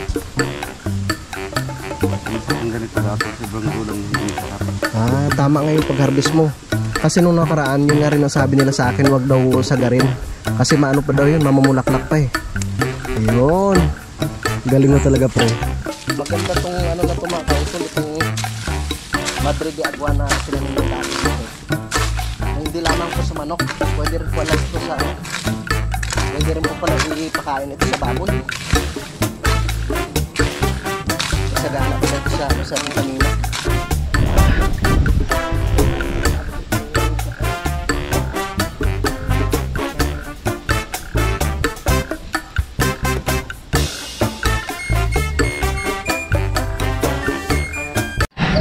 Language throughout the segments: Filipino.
Ang ganito dapat sobrang gulang yung sarap. Tama nga yung pag-harvest mo. Kasi nung nakaraan, yun nga rin ang sabi nila sa akin, wag daw sagarin. Kasi maano pa daw yun, mamamulaklak pa eh. Ayun. Galing mo talaga, pre. Maganda tong ano na tumakausol, itong Madrid de Agua na sinanong natin. Hindi lamang po sa manok, pwede rin po lang ito sa pwede rin po pala ipakain ito sa baboy. Sagana po ito sa kanina.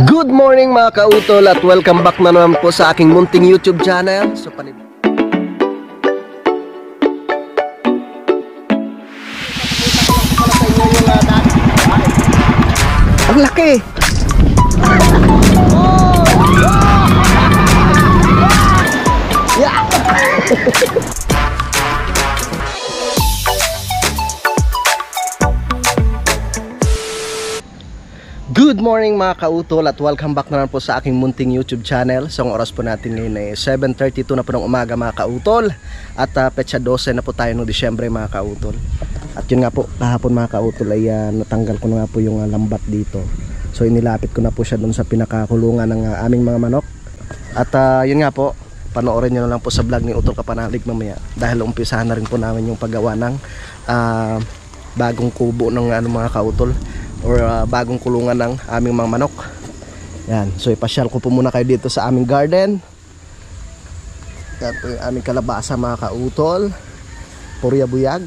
Good morning mga kautol at welcome back na naman po sa aking munting YouTube channel. So ang laki! Yeah! Good morning mga kautol at welcome back na naman po sa aking munting YouTube channel. So ang oras po natin ngayon ay 7:32 na po ng umaga mga kautol. At petsa 12 na po tayo noong Disyembre mga kautol. At yun nga po, kahapon mga kautol ay natanggal ko na nga po yung lambat dito. So inilapit ko na po siya doon sa pinakakulungan ng aming mga manok. At yun nga po, panoorin nyo na lang po sa vlog ni Utol Kapanalig mamaya. Dahil umpisahan na rin po namin yung paggawa ng bagong kubo ng mga kautol. Or bagong kulungan ng aming mga manok. Yan, so ipasyal ko po muna kayo dito sa aming garden. Yan po yung aming kalabasa mga kautol. Purya buyag.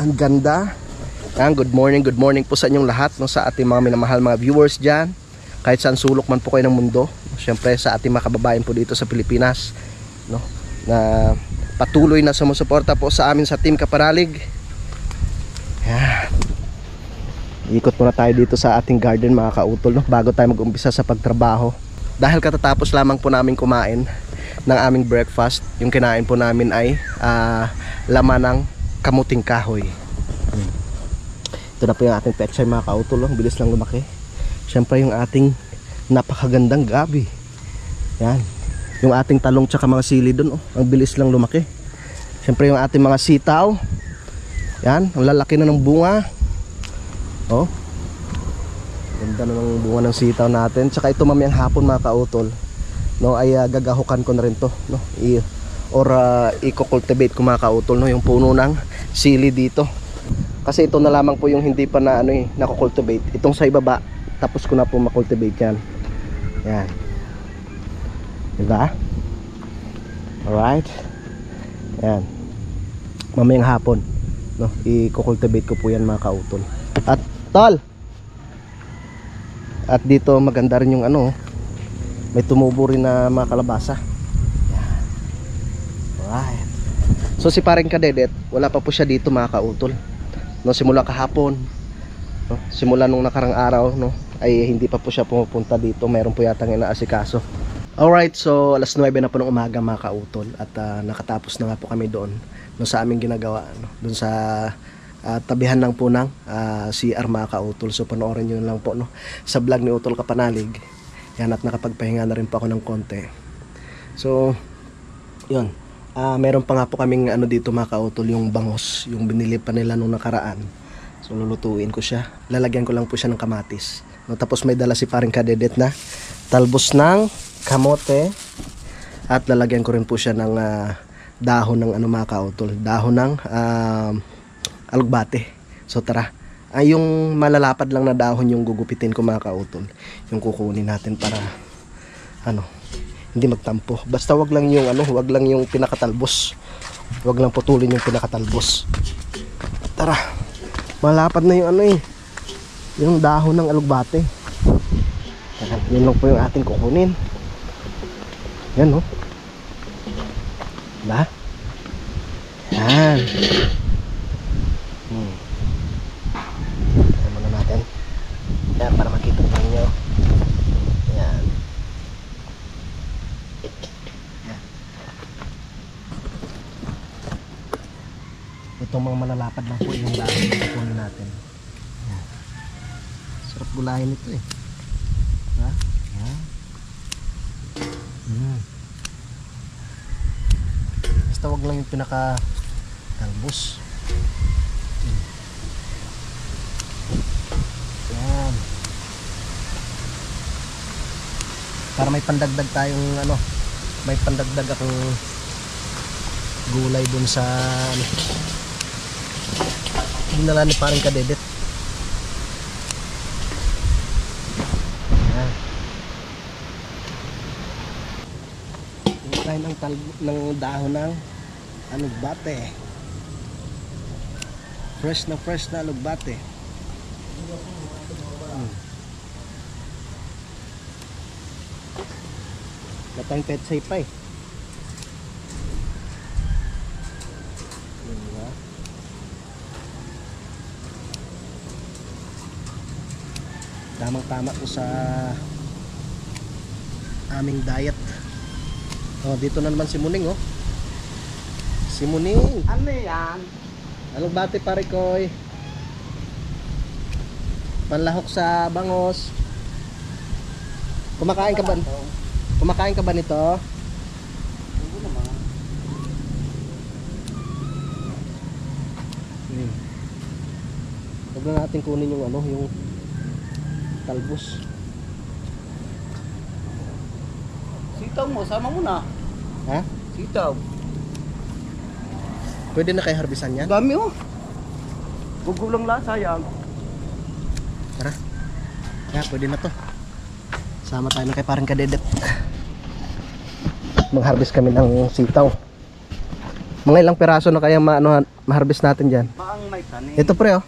Ang ganda. Yan, good morning po sa inyong lahat, no, sa ating mga minamahal mga viewers dyan. Kahit saan sulok man po kayo ng mundo. Siyempre sa ating mga kababayan po dito sa Pilipinas, no, na patuloy na sumusuporta po sa amin sa Team Kapanalig. Yan. Ikot muna tayo dito sa ating garden mga kautol, no? Bago tayo mag-umpisa sa pagtrabaho. Dahil katatapos lamang po namin kumain ng aming breakfast. Yung kinain po namin ay laman ng kamuting kahoy. Ito na po yung ating pechay mga kautol, no? Bilis lang lumaki. Siyempre yung ating napakagandang gabi. Yan. Yung ating talong tsaka mga sili dun, oh. Ang bilis lang lumaki. Siyempre yung ating mga sitaw. Yan, ang lalaki na ng bunga. Oh, ganda na ng bunga ng sitaw natin. Tsaka ito mamayang hapon mga kautol, no, ay gagahukan ko na rin to, no, i-cultivate ko mga kautol, no, yung puno ng sili dito. Kasi ito na lamang po yung hindi pa na nako-cultivate. Itong sa ibaba, tapos ko na po ma-cultivate yan. Yan. Diba? Alright. Yan. Mamayang hapon, no, i-cultivate ko po yan mga kautol. At tol, at dito maganda rin yung may tumubo rin na mga kalabasa. Yan. Alright. So si paring Kadedet, wala pa po siya dito mga kautol, no, simula kahapon, no, simula nung nakarang araw, no, ay hindi pa po siya pumupunta dito. Meron po yatang inaasikaso. Alright, so alas 9 na po ng umaga mga kautol. At nakatapos na nga po kami doon, no, sa aming ginagawa, no, doon sa tabihan lang po ng CR mga kautol. So panoorin nyo lang po, no, sa vlog ni Utol Kapanalig. Yan, at nakapagpahinga na rin po ako ng konti. So yun, meron pa nga po kaming dito mga kautol, yung bangos, yung binili pa nila nung nakaraan. So lulutuin ko siya, lalagyan ko lang po siya ng kamatis, no, tapos may dala si paring Kadedet na talbos ng kamote. At lalagyan ko rin po siya ng dahon ng mga kautol, dahon ng alugbate. So tara, yung malalapad lang na dahon yung gugupitin ko mga kautol, yung kukunin natin para hindi magtampo. Basta wag lang yung wag lang yung pinakatalbos, wag lang putulin yung pinakatalbos. Tara, malapad na yung yung dahon ng alugbate. Tara, yun lang po yung ating kukunin. Yan, no, diba? Yan. Ayan muna natin. Yan, para makita po ninyo. Yan. Yan. Itong mga malalapad lang po yung dahon na kukunin natin. Yan. Sarap gulahin ito eh. Ha? Yan. Basta wag lang yung pinaka talbos. Yan. Para may pandagdag tayong ano, may pandagdag akong gulay dun sa ano, dinala ni parang Kadedit. Yan. Tayo ng dahon ng alugbate. Fresh na alugbate. Gatang petsay pa eh. Diba? Tamang tama po sa aming diet. Oh, dito na naman si Muning oh. Si Muning. Ano yan? Alugbate pare koy. Panlahok sa bangos. Kumakain ka ba? Kumakain ka ba nito? Oo naman. Huwag na natin kunin yung ano, yung talbos. Sitaw mo, sama mo na. Ha? Sitaw. Pwede na kay harbisan yan? Dami oh. Gugulang lang, sayang. Tara. Yeah, pwede na to. Sama tayo na kay parang Kadedit. Mag-harvest kami ng sitaw. Mga ilang piraso na kaya ma-harvest natin dyan? Paang may tanim. Ito pre oh.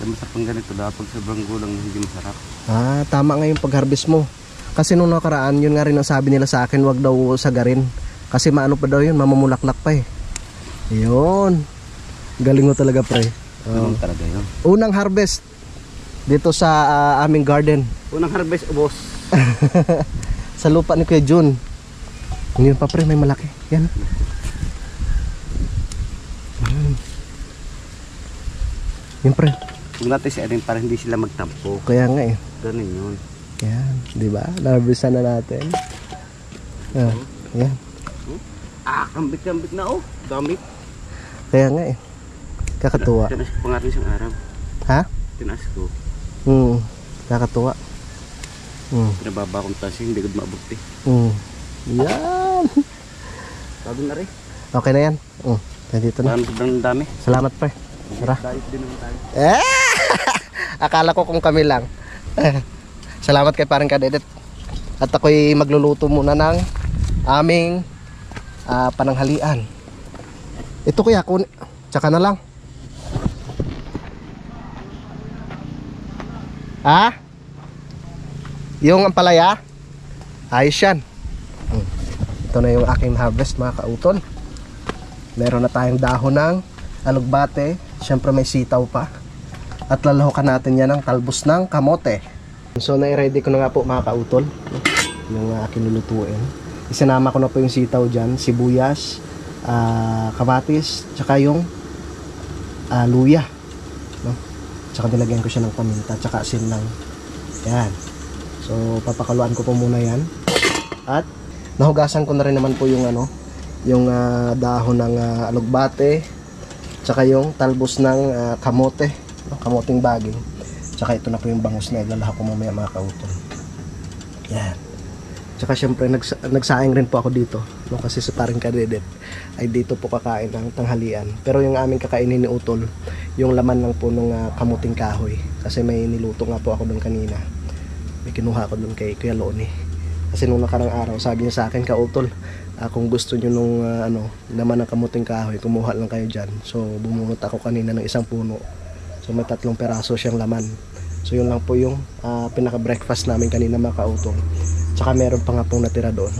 Masarap ang ganito dapat sobrang gulang hindi masarap. Ah, tama nga yung pag-harvest mo. Kasi nung nakaraan, yun nga rin ang sabi nila sa akin, wag daw sagarin. Kasi maano pa daw yun, mamumulaklak pa eh. Yun. Galing mo talaga pre. Ganun talaga yun. Unang harvest dito sa aming garden. Unang harvest, ubos. Sa lupa ni Kuya Jun. Ngayon pa pre, may malaki. Yan. Yan pre. Huwag natin si Arin para hindi sila magtampo. Kaya nga eh. Ganun yun. Yan, di ba? Narbisan na natin. Ah, yan. Ah, kambit-kambit na oh. Dami. Kaya nga eh. Kakatuwa. Tinas ko pa nga rin isang araw. Ha? Tinas ko. Kakatuwa. Pinababa kong tayo hindi ko maabot eh. Yan. Sabi na rin. Okay na yan. Nandito na. Sobrang dami. Salamat pre. Tara. Diet din naman tayo. Akala ko kung kami lang. Salamat kay parang Kadedit. At ako'y magluluto muna ng aming pananghalian. Ito kuya, tsaka na lang. Ha? Yung ampalaya? Ayos yan. Ito na yung aking harvest mga kautol. Meron na tayong dahon ng alugbate. Siyempre may sitaw pa. At lalahukan natin yan ng talbos ng kamote. So na-ready ko na nga po mga kautol yung aking lulutuin. Isinama ko na po yung sitaw dyan, sibuyas, kamatis, tsaka yung luya, no? Tsaka nilagyan ko siya ng paminta, tsaka asin lang. Yan. So papakaluan ko po muna yan. At nahugasan ko na rin naman po yung ano, yung dahon ng alugbate, tsaka yung talbos ng kamote, no? Kamoting baging. Tsaka ito na po yung bangus na ilalahak ko mamaya mga kautol. Yan. Tsaka syempre nagsaing rin po ako dito, no? Kasi sa parang Kadedit ay dito po kakain ng tanghalian. Pero yung aming kakainin ni Utol, yung laman lang po ng kamuting kahoy. Kasi may niluto nga po ako doon kanina. May kinuha ko doon kay Kuya Loni. Kasi nung nakarang araw sabi niya sa akin, Kautol, kung gusto nyo nung laman ng kamuting kahoy, kumuha lang kayo dyan. So bumunot ako kanina ng isang puno. So may 3 peraso siyang laman. So yun lang po yung pinaka breakfast namin kanina mga kautol. Tsaka meron pa nga pong natira doon.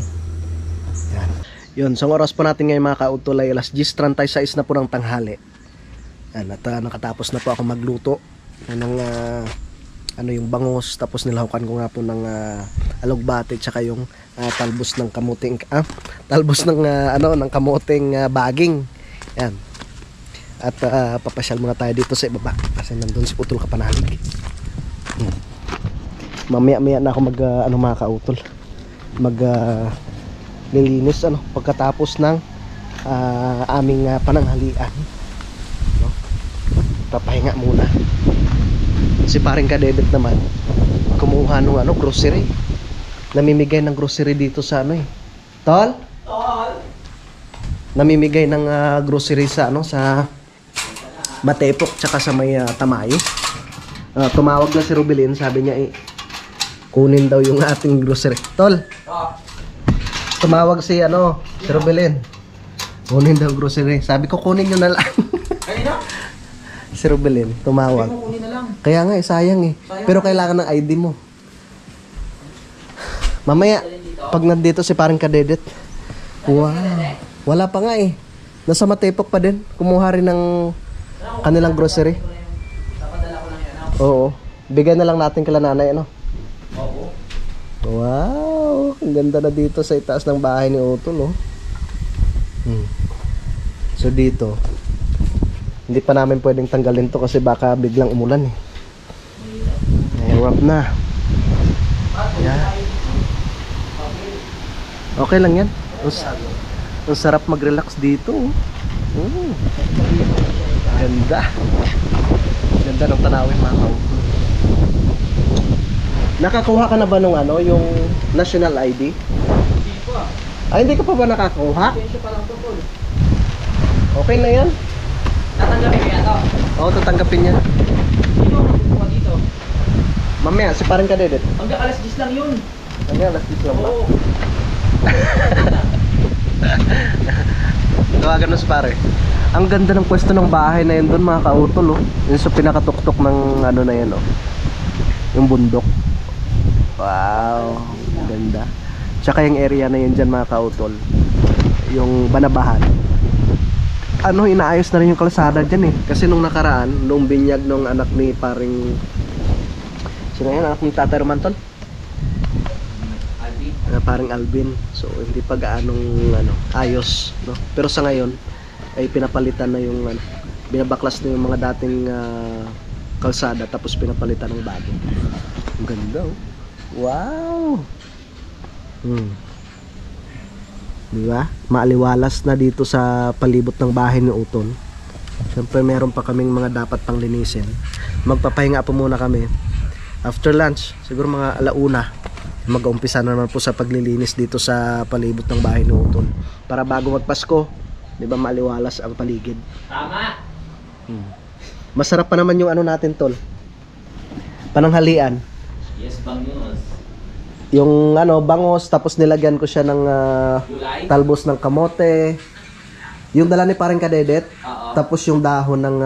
Yan. Yun, so oras po natin ngayon mga kautol ay alas 10:36 na po ng tanghali. Yan, at nakatapos na po ako magluto ng ano yung bangus, tapos nilahukan ko nga po ng alugbate tsaka yung talbos ng kamuting talbos ng ano ng kamuting baging. Yan. At papasyal muna tayo dito sa ibaba kasi nandun si Utol Kapanalig. Mamaya na ako mag mga kautol, mag lilinis pagkatapos ng aming pananghalian, no? Papahinga muna. Si paring Kadedet naman kumuha ng grocery. Namimigay ng grocery dito sa Tol? Namimigay ng grocery sa sa Matepok tsaka sa may Tamayo. Tumawag na si Rubilin, sabi niya kunin daw yung ating grocery. Tol. Tumawag si si Rubilin. Kunin daw grocery. Sabi ko kunin niyo na lang. Kanina? Si Rubilin tumawag. Kunin na lang. Kaya nga sayang Pero kailangan ng ID mo. Mamaya pag nandito si parang Kadedet. Wow. Wala pa nga Nasa Matepok pa din. Kumuha rin ng kanilang grocery. Napadala ko lang yan. Oo. Bigay na lang natin kila nanay Oo. Wow. Ang ganda na dito sa itaas ng bahay ni Utol So dito hindi pa namin pwedeng tanggalin to kasi baka biglang umulan Hirap na. Yeah. Okay lang yan. Ang sarap mag-relax dito. Ganda. Ganda ng tanawin mga kautol. Nakakuha ka na ba nung yung national ID? Hindi pa. Hindi ka pa ba nakakuha? Pensyo pa lang to, Tol. Okay na yan. Tatanggapin ko yan to. Oo, tatanggapin niya. Hindi mo magkukuha dito. Mamaya, si parang Kadedet. Hanggang alas 10 lang yun. Mamaya, last week lang ba? Oo. Tawagan mo si pare. Ang ganda ng pwesto ng bahay na yun doon mga kautol Yung sa pinakatuktok ng na yan yung bundok. Wow, ganda. Tsaka yung area na yun dyan mga kautol, yung Banabahan. Inaayos na rin yung kalsada dyan kasi nung nakaraan, nung binyag nung anak ni paring sino yan, anak ni Tatay Romantol? Alvin. Paring Alvin. So hindi pa gaanong ayos pero sa ngayon ay pinapalitan na yung binabaklas na yung mga dating kalsada tapos pinapalitan ng bago. Ang ganda Wow. Diba? Maaliwalas na dito sa palibot ng bahay ni Utol. Siyempre meron pa kaming mga dapat pang linisin. Magpapahinga po muna kami. After lunch, siguro mga 1:00, mag-uumpisa na naman po sa paglilinis dito sa palibot ng bahay ni Utol. Para bago magpasko, di ba maaliwalas ang paligid. Tama. Masarap pa naman yung natin, Tol. Pananghalian. Yes, bangus. Yung bangos, tapos nilagyan ko siya ng Gulay. talbos ng kamote. Yung dala ni parang Kadedet. Oo. Tapos yung dahon ng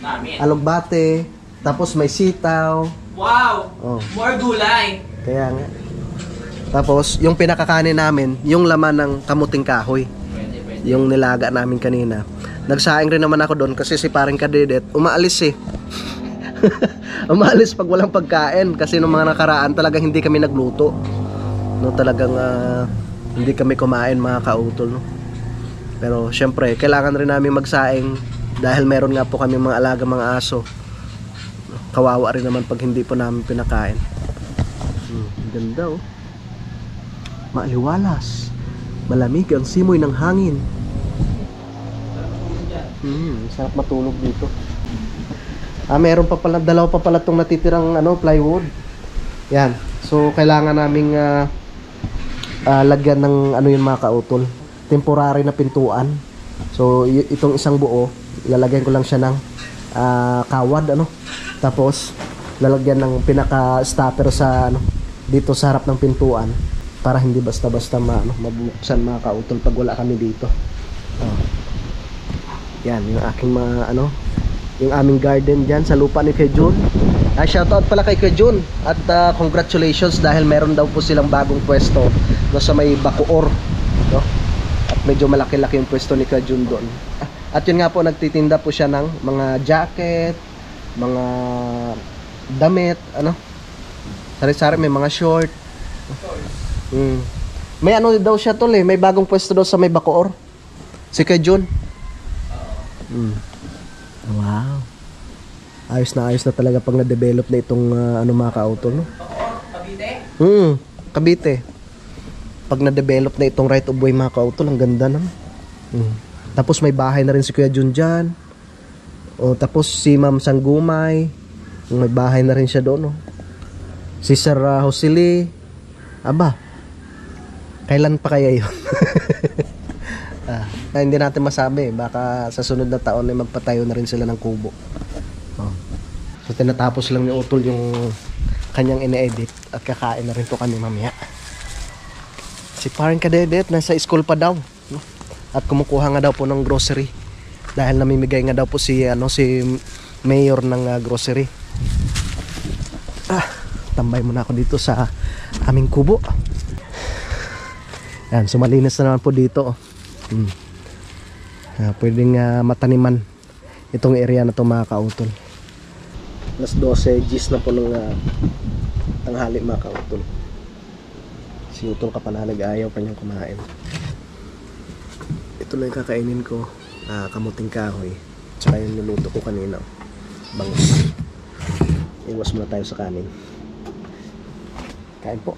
Namin. alugbate. Tapos may sitaw. Wow! Oh. More gulay. Kaya nga. Tapos yung pinakakanin namin, yung laman ng kamuting kahoy. Pwede. Yung nilaga namin kanina. Nagsaing rin naman ako doon kasi si parang Kadedet umaalis umaalis pag walang pagkain kasi nung mga nakaraan talagang hindi kami nagluto. Talagang hindi kami kumain mga kautol Pero syempre kailangan rin namin magsaing dahil meron nga po kami mga alaga mga aso. Kawawa rin naman pag hindi po namin pinakain. Ganda Maaliwalas. Malamig ang simoy ng hangin. Sarap matulog dito. Meron pa pala, dalawa pa pala itong natitirang plywood. Yan. So kailangan naming lagyan ng yung mga kautol, temporary na pintuan. So itong isang buo, lalagyan ko lang siya ng kawad Tapos lalagyan ng pinaka stopper sa dito sa harap ng pintuan para hindi basta-basta mabuksan mga kautol pag wala kami dito. Yan yung aking yung aming garden dyan sa lupa ni Kuya Jun. Shoutout pala kay Kuya Jun at congratulations dahil meron daw po silang bagong pwesto sa may Bacoor at medyo malaki-laki yung pwesto ni Kuya Jun doon. At yun nga po, nagtitinda po siya ng mga jacket, mga damit, sari-sari, may mga short. May daw siya, Tol, may bagong pwesto daw sa may Bacoor si Kuya Jun. Wow. Ayos na talaga pag na-develop na itong ano mga ka-utol, no? Kabite? Cavite. Pag na-develop na itong right of way mga ka-utol, ang ganda naman. Tapos may bahay na rin si Kuya Jun dyan. O, tapos si Ma'am Sanggumay, may bahay na rin siya doon, no? Si Sir Hosili. Aba, kailan pa kaya yun? Hindi natin masabi. Baka sa sunod na taon ay magpatayo na rin sila ng kubo. So tinatapos lang ni Utol yung kanyang ine-edit at kakain na rin po kami mamaya. Si parang kadedet nasa school pa daw, no? At kumukuha nga daw po ng grocery dahil namimigay nga daw po si mayor ng grocery. Tambay muna ako dito sa aming kubo. Yan, so malinis na naman po dito. Pwedeng mataniman itong area na to mga ka-utol. Alas 12 gis na po ng tanghali mga ka-utol. Si Utol kapanalig ayaw pa niyang kumain. Ito lang yung kakainin ko, kamuting kahoy. Tsaka yung niluto ko kanina, bangus. Iwas muna tayo sa kanin. Kain po.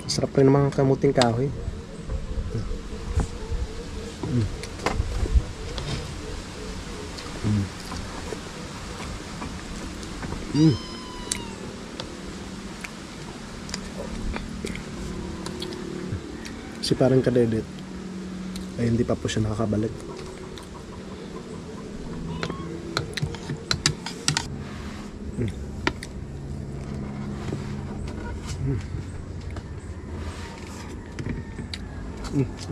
Sarap rin naman kamuting kahoy. Si parang kadedet ay hindi pa po siya nakakabalik.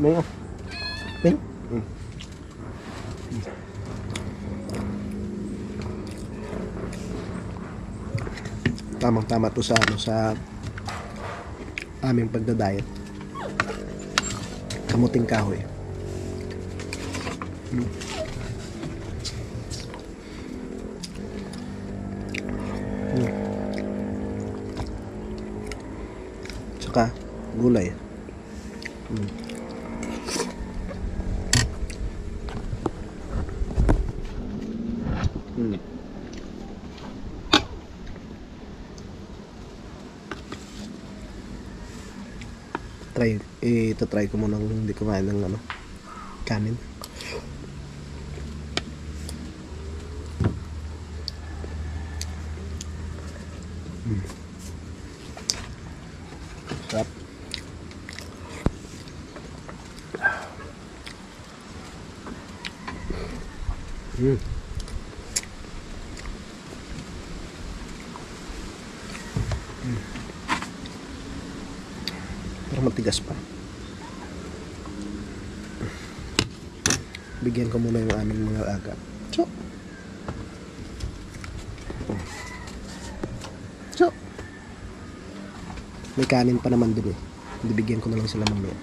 Mayo. Mayo. Tamang-tama to sa sa aming pagda-diet. Kamuting kahoy. Tsaka gulay. Try ko muna hindi kumain ng kanin. Sarap. Pero matigas pa. Bigyan ko muna yung aming mga aga. So. May kanin pa naman dun eh. Bibigyan ko na lang sila mamaya.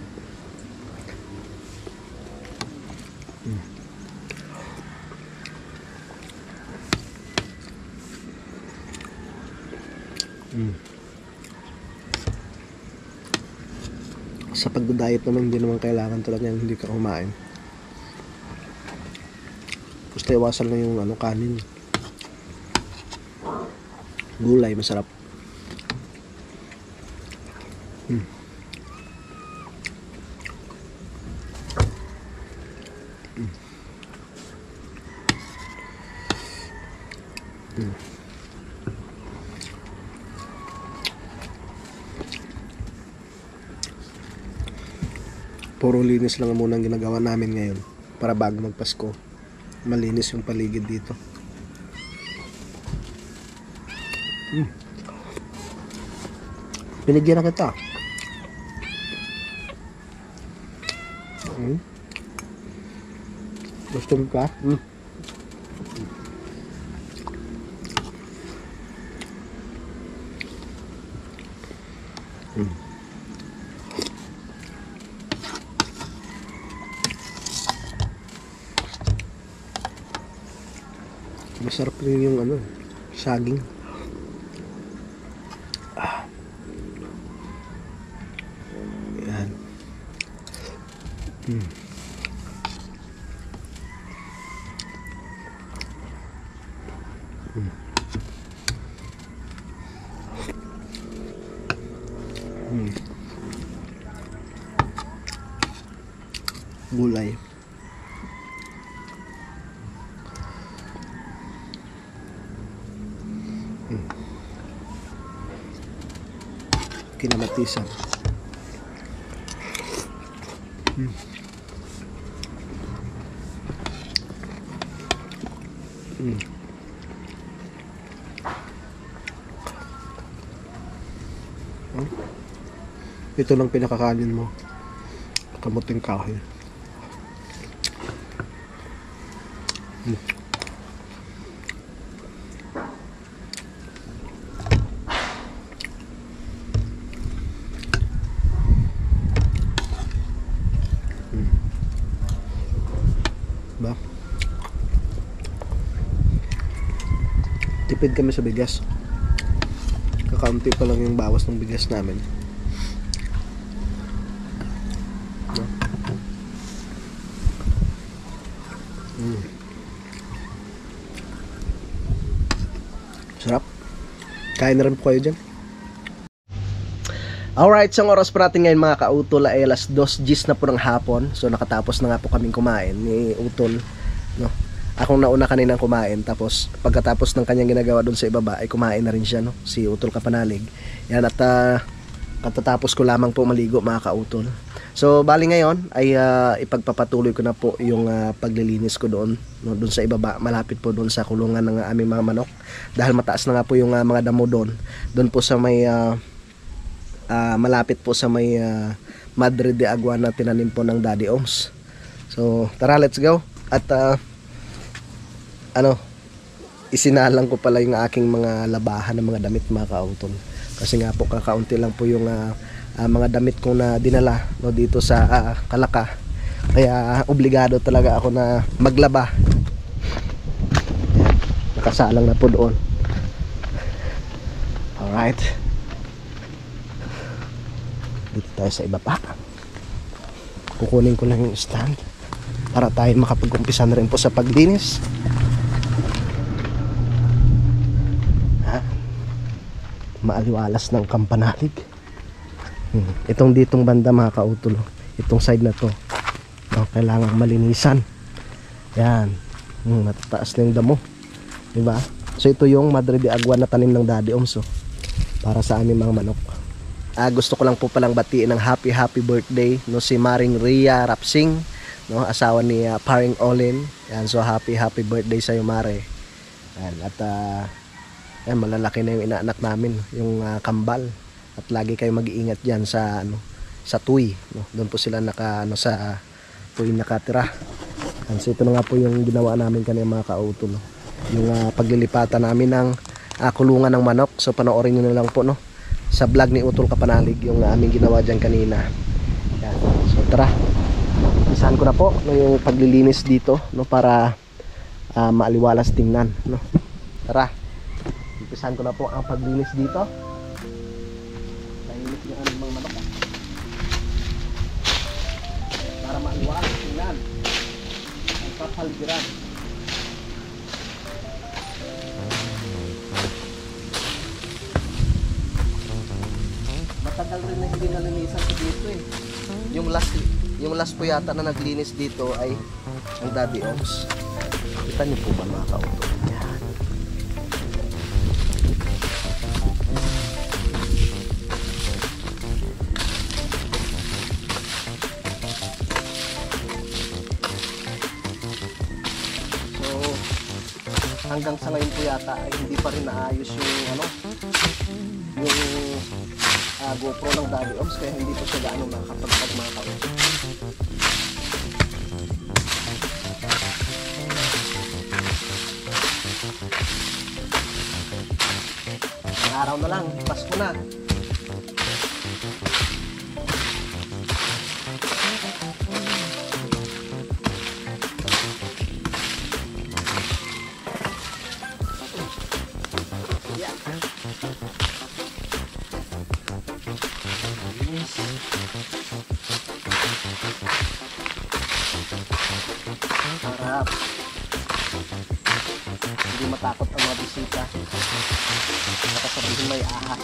Sa pagda-diet naman, hindi naman kailangan talaga hindi ka kumain. Basta iwasan lang yung kanin. Gulay, masarap. Puro linis lang muna ang ginagawa namin ngayon para bago magpasko malinis yung paligid dito. Binigyan na kita. Gusto mo ka? Masarap rin yung saging. Yan. Gulay. Kinamatisan. Ito lang pinakakanin mo. Kamuting kahoy. Ba? Tipid kami sa bigas. Kakaunti pa lang yung bawas ng bigas namin. Sarap. Kain na rin po kayo dyan. Alright, isang oras pa natin ngayon mga kautol ay alas 2:00 na po ng hapon. So nakatapos na nga po kaming kumain ni Utol, no? Akong nauna kaninang kumain, tapos pagkatapos ng kanyang ginagawa doon sa ibaba ay kumain na rin siya, no? Si Utol Kapanalig. Yan, at katatapos ko lamang po maligo mga kautol. So bali ngayon ay ipagpapatuloy ko na po yung paglilinis ko doon, no, doon sa ibaba, malapit po doon sa kulungan ng aming mga manok, dahil mataas na nga po yung mga damo doon. Doon po sa may malapit po sa may Madre de Agua na tinanim po ng Daddy Oms. So tara, let's go. At isinalang ko pala yung aking mga labahan ng mga damit mga kautol, kasi nga po kakaunti lang po yung mga damit kong na dinala, no, dito sa Kalaka, kaya obligado talaga ako na maglaba. Nakasalang na po doon. Alright, dito tayo sa ibaba. Kukunin ko lang yung stand para tayo makapag-umpisa na rin po sa paglinis. Maaliwalas ng Kampanalig. Itong ditong banda mga kautol, itong side na to, no, kailangang malinisan. Yan, natataas na yung damo, diba? So ito yung Madre de Agua na tanim ng Daddy Oms, para sa aming mga manok. Gusto ko lang po palang batiin ng happy birthday, no, si Maring Ria Rapsing, no, asawa ni Paring Olin. Yan, so happy birthday sa iyo, Mare. Yan, at yan, malalaki na yung inaanak namin, yung kambal. At lagi kayo mag-iingat diyan sa sa Tuy, no? Doon po sila sa Tuy nakatira. And so ito na nga po yung ginawa namin kanina mga kautol, no? Yung paglilipatan namin ng kulungan ng manok. So panoorin niyo na lang po, no, sa vlog ni Utol Kapanalig yung aming ginawa diyan kanina. Yan. So tara. Isahan ko na po, no, yung paglilinis dito, no, para maaliwalas tingnan, no. Tara. Umpisahan ko na po ang paglinis dito. Nainis yung aming mga manok, para maaliwalas tingnan ang kapaligiran. Matagal rin na hindi nalinisan ko dito eh. Yung last po yata na naglinis dito ay ang Daddy Oms. Kita niyo po ba mga kautol? Yan. Hanggang sa ngayon po yata ay hindi pa rin naayos yung GoPro ng Daddy Oms, kaya hindi po siya gaano nakakapagpag mga kautol. Ang araw na lang, Pasko na. Harap. Hindi matakot ang mga bisita. Nakasabihin may ahas.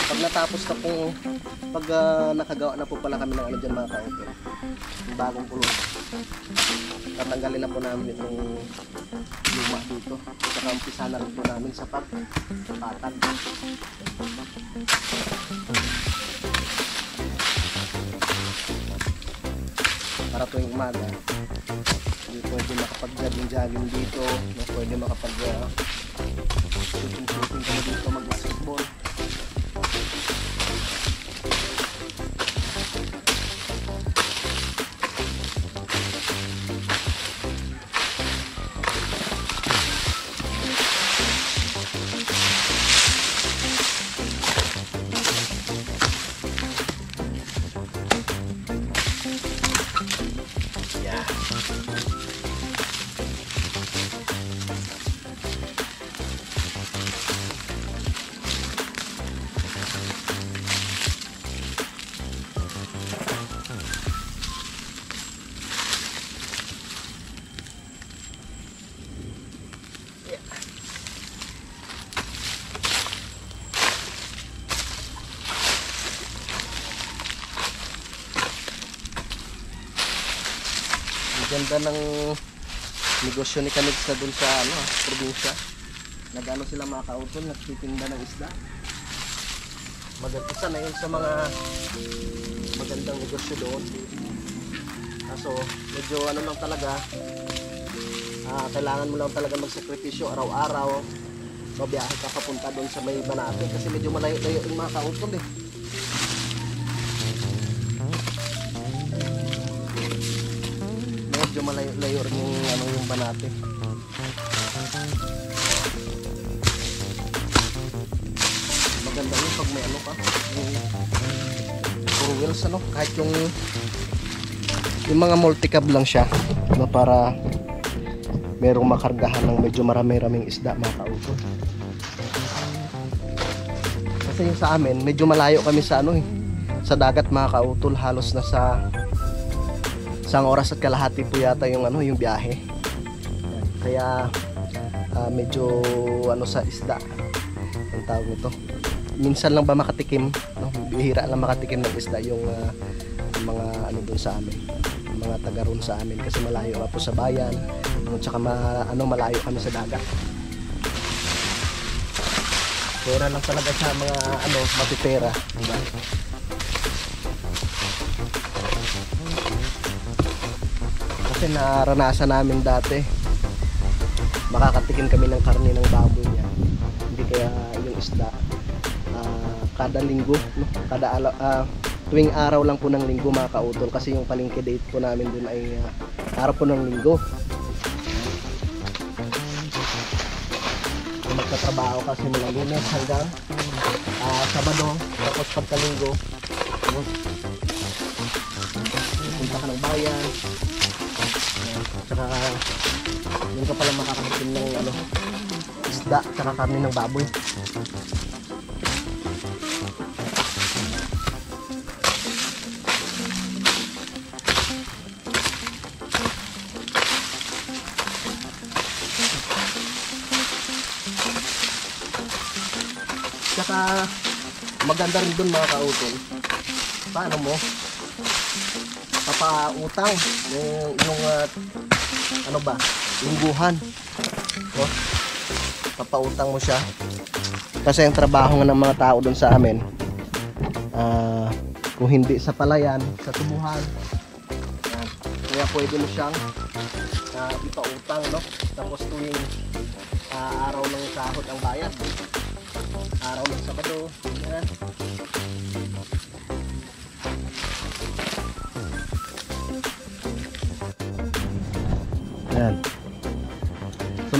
Pag natapos na pong nakagawa na po pala kami ng ano dyan mga ka-auto, yung bagong kulong, tatanggalin na po namin itong luma dito, saka umpisa na rin po namin sa patag. Para tuwing umaga hindi pwede makapag-jogging dito, hindi pwede makapag-shooting kami dito, mag-basketball. Ganda ng negosyo ni Kanix na dun sa probinsya. Nag-ano sila mga ka-auto, nagtitinda ng isda. Isa na yun sa mga magandang negosyo doon. Kaso medyo ano lang talaga, kailangan mo lang talaga magsakripisyo araw-araw. Babiyahe ka papunta doon sa may Banate kasi medyo malayo-layo yung mga ka-auto eh. Medyo malayo-layo rin yung Banate. Maganda yun pag may ano ka, yung 4 wheels kahit yung mga multi-cab lang siya, para merong makargahan ng medyo marami-raming isda mga ka-auto. Kasi yung sa amin, medyo malayo kami sa sa dagat mga ka-auto, halos na sa 1 oras at kalahati po yata yung biyahe. Kaya medyo sa isda ang tawag nito. Minsan lang ba makatikim, bihira lang makatikim ng isda yung mga doon sa amin, yung mga taga roon sa amin kasi malayo pa po sa bayan, at saka malayo kami sa dagat. Pera lang talaga sa mga matipera, diba? Kasi naranasan namin dati makakatikim kami ng karne ng baboy niya, hindi kaya yung isda kada linggo, tuwing araw lang po ng linggo mga ka-utol, kasi yung palengke date po namin dun ay araw po ng linggo. Magtatrabaho kasi mula Lunes hanggang Sabado, tapos pagkalinggo punta ka ng bayan, tsaka yun ka pala makakatikim ng isda tsaka karne ng baboy. Tsaka maganda rin dun mga ka-utol, paano mo papautang yung lingguhan, papautang mo siya kasi ang trabaho nga ng mga tao dun sa amin, kung hindi sa palayan, sa tubuhan, kaya pwede mo siyang ipautang, tapos tuwing araw ng sahod ang bayad, araw ng Sabado, yan.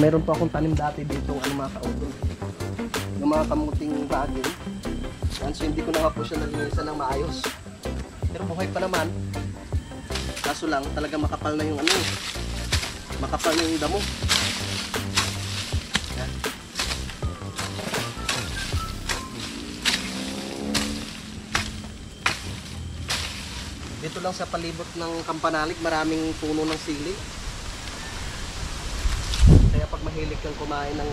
mayroon pa akong tanim dati dito ano mga kautol. Yung mga kamuting bagay. So hindi ko na nga po siya nalinisan ng maayos. Pero buhay pa naman. Kaso lang talaga makapal na yung ano. Makapal na yung damo. Yan. Dito lang sa palibot ng Kampanalig, maraming puno ng sili. Kaya pag mahilig kang kumain ng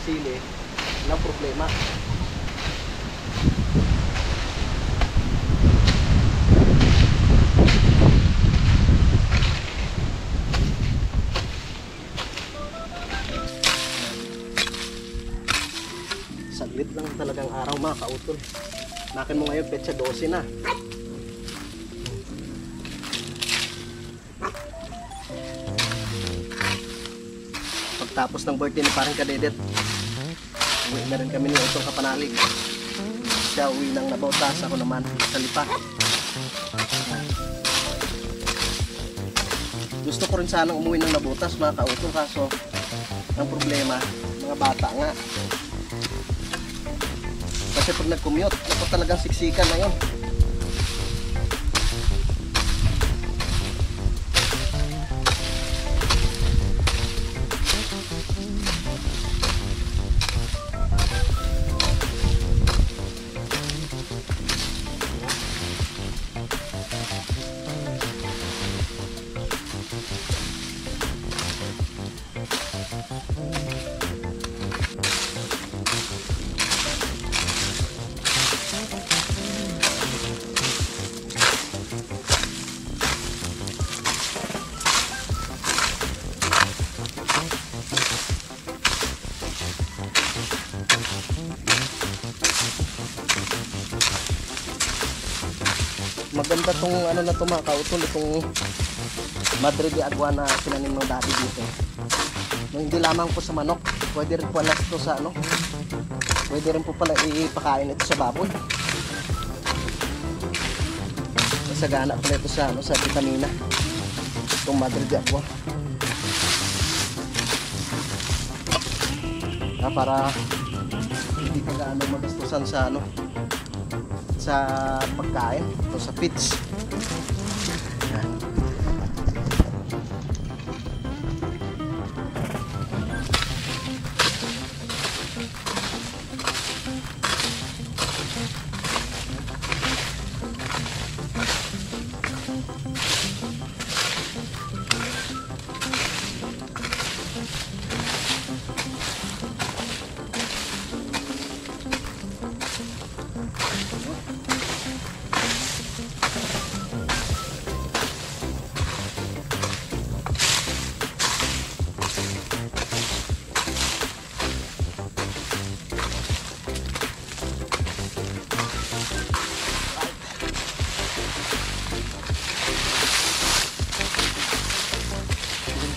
sili, walang problema. Saglit lang talagang araw mga kautol. Nakin mo ngayon petsa 12 na. Pagtapos ng birthday ni parang Kadedet, uwi na rin kami ni Utong Kapanalig. Siya uwi ng Nabautas, ako naman sa Lipa. Gusto ko rin sanang umuwi ng Nabautas mga kautol, kaso ang problema, mga bata nga. Kasi pag nag-commute, ako talagang siksikan na yun. Maganda tong ano na to mga kautol, itong Madre de Agua na tinanim ng dati dito. No, hindi lamang po sa manok, pwede rin po alas to sa ano, pwede rin po pala ipakain ito sa baboy. Masagana pala ito sa ano, sa vitamina, itong Madre de Agua. Para hindi ka gaano magastusan sa ano, sa pagkain o sa feeds. Yan.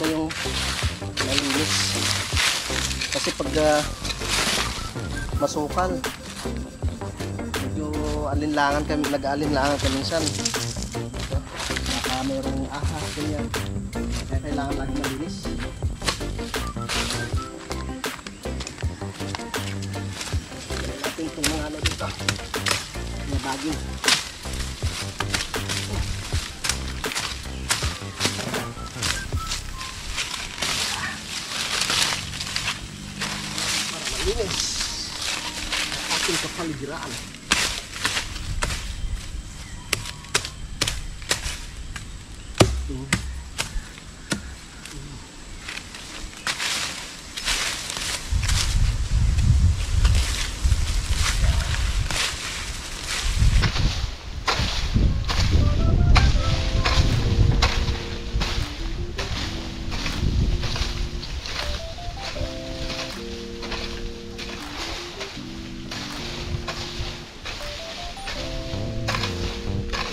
Yung malinis kasi pag masukal medyo alinlangan kami, nag-aalinlangan kami minsan, baka mayroong ahas ganyan, kaya kailangan lagi malinis. Natin itong mga ano dito, mga baging. Linis ating kapaligiran.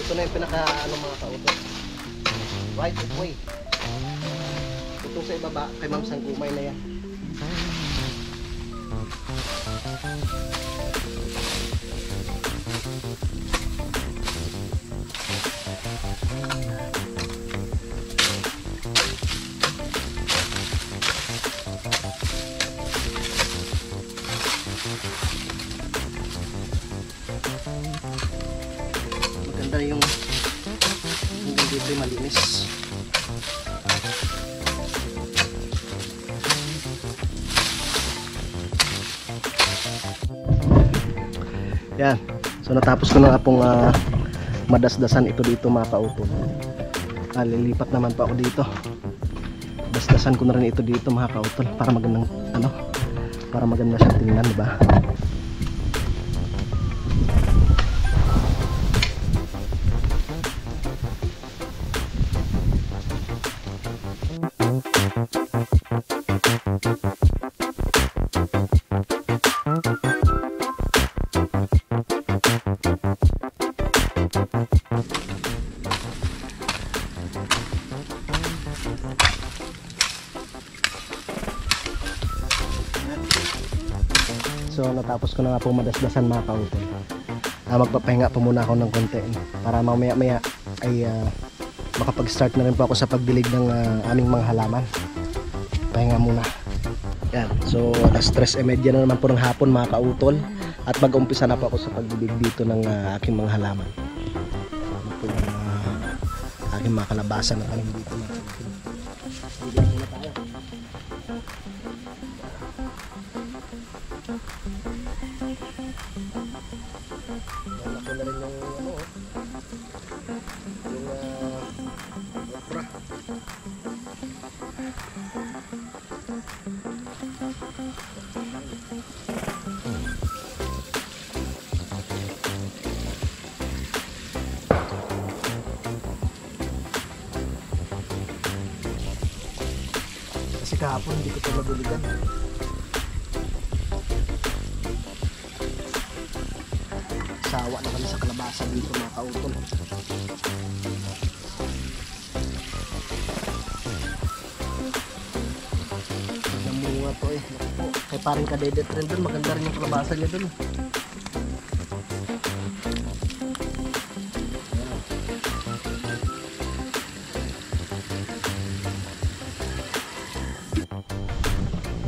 Ito na yung pinaka ano mga kautol, right of way. Ito sa ibaba kay Ma'am Sanggumay na yan. Maganda yung hanggang dito ay malinis. Yan. So natapos ko na nga pong madasdasan ito dito mga kautol. Lilipat naman pa ako dito. Dasdasan ko na rin ito dito mga kautol para magandang para maganda siyang tingnan, di ba? So natapos ko na nga po madasdasan mga kautol. Magpapahinga po muna ako ng konti para mamaya maya ay makapag-start na rin po ako sa pagdilig ng aming mga halaman. Pahinga muna. Yan. So alas 3:30 na naman po ng hapon mga kautol at mag-umpisa na po ako sa pagdilig dito ng aking mga halaman. Ano po yung aking mga kalabasan na tanim dito mga kautol. Dilig muna tayo. Yan na rin yung lapra. Kasi kahapon hindi ko ito maduligan. Sawa na kami sa kalabasa dito mga kautol. Namunga to eh. Kay paring kadedet rin dun. Maganda rin yung kalabasa niya dun.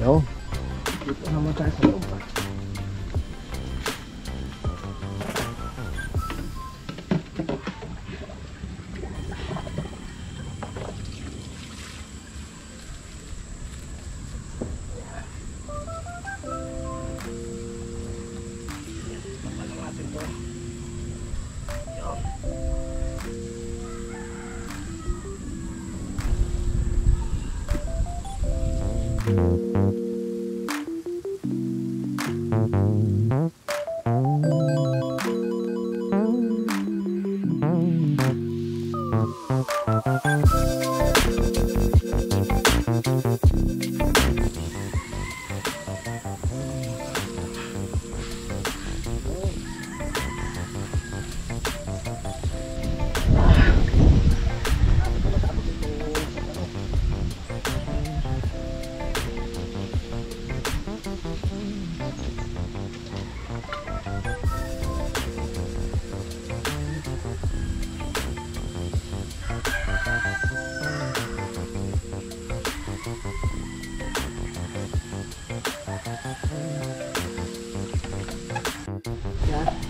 Yo. Dito naman tayo sa loob.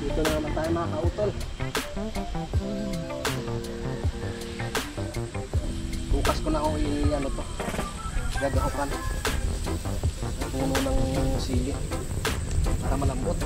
Dito na naman tayo mga kautol. Bukas ko na ako gagahokan ang puno ng sili para malambot.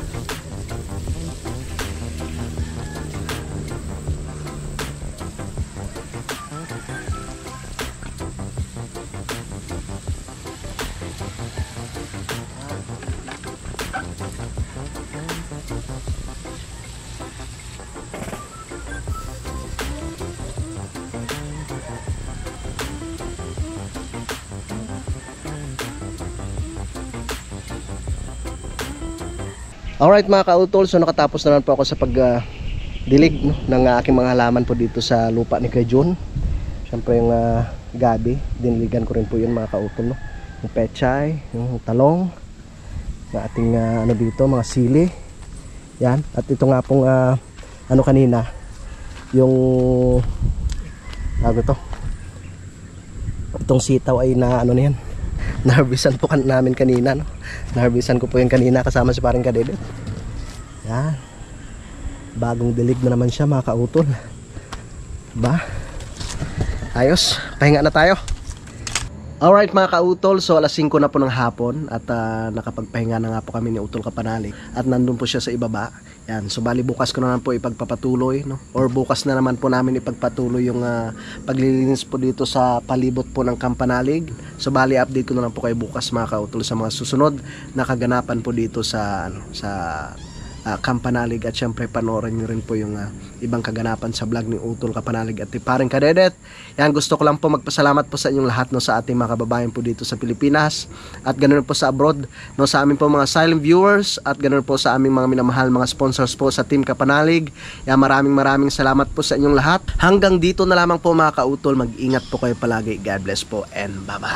Alright mga kautol, so nakatapos na naman po ako sa pagdilig ng aking mga halaman po dito sa lupa ni Kuya John. Siyempre yung gabi, diniligan ko rin po yun mga kautol, no? Yung pechay, yung talong, yung ating dito, mga sili. Yan, at ito nga pong kanina, yung itong sitaw ay na na yan, Naharbisan po namin kanina, no? Naharbisan ko po yung kanina kasama si paring Kadedet. Yan. Bagong dilig na naman siya mga kautol. Ba? Ayos, pahinga na tayo. Alright mga kautol, so alas 5 na po ng hapon at nakapagpahinga na nga po kami ni Utol Kapanalig at nandun po siya sa ibaba. Yan, so bali bukas ko na naman po ipagpapatuloy, no? Or bukas na naman po namin ipagpatuloy yung paglilinis po dito sa palibot po ng Kampanalig. So bali update ko na lang po kayo bukas mga kautol sa mga susunod na kaganapan po dito sa Kampanalig, at syempre panoorin nyo rin po yung ibang kaganapan sa vlog ni Utol Kapanalig at ni paring Kadedet. Yan, gusto ko lang po magpasalamat po sa inyong lahat, no, sa ating mga kababayan po dito sa Pilipinas at ganoon po sa abroad, no, sa aming po mga silent viewers at ganoon po sa aming mga minamahal mga sponsors po sa Team Kapanalig. Yan, maraming salamat po sa inyong lahat. Hanggang dito na lamang po mga kautol, mag-ingat po kayo palagi. God bless po and bye bye.